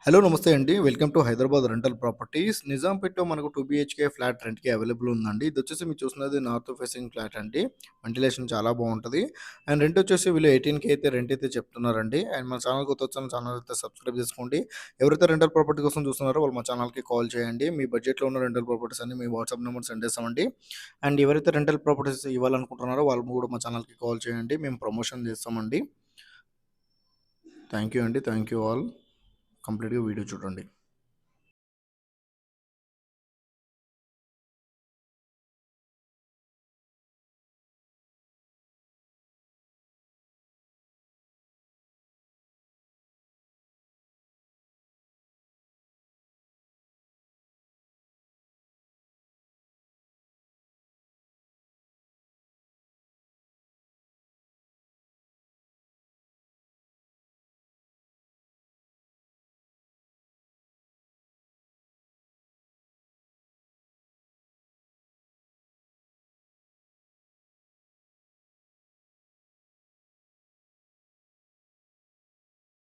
Hello నమస్తే అండి. Welcome to Hyderabad rental properties. నిజాంపేట్‌లో మనకు 2 బీహెచ్‌కే ఫ్లాట్ రెంట్‌కి అవైలబుల్ ఉందండి. ఇదొచ్చేసి మీరు చూస్తున్నది నార్త్ ఫేసింగ్ ఫ్లాట్ అండి. వెంటిలేషన్ చాలా బావుంటది. అండ్ రెంట్ వచ్చేసి వీళ్ళు 18,000 అయితే రెంట్ అయితే చెప్తున్నారండి. అండ్ మన ఛానల్ కొత్తొచ్చిన ఛానల్ అయితే సబ్స్క్రైబ్ చేసుకోండి. ఎవరైతే రెంటల్ ప్రాపర్టీ కోసం చూస్తున్నారో వాళ్ళు మా ఛానల్‌కి కాల్ చేయండి. మీ బడ్జెట్‌లో ఉన్న రెంటల్ ప్రాపర్టీస్ అన్ని మీ వాట్సాప్ నంబర్ సెండ్ చేస్తామండి. అండ్ ఎవరైతే రెంటల్ ప్రాపర్టీస్ ఇవ్వాలనుకుంటున్నారో వాళ్ళు కూడా మా ఛానల్‌కి కాల్ చేయండి. మేము ప్రమోషన్ చేస్తామండి. థ్యాంక్ యూ అండి. Thank you all. కంప్లీట్‌గా వీడియో చూడండి.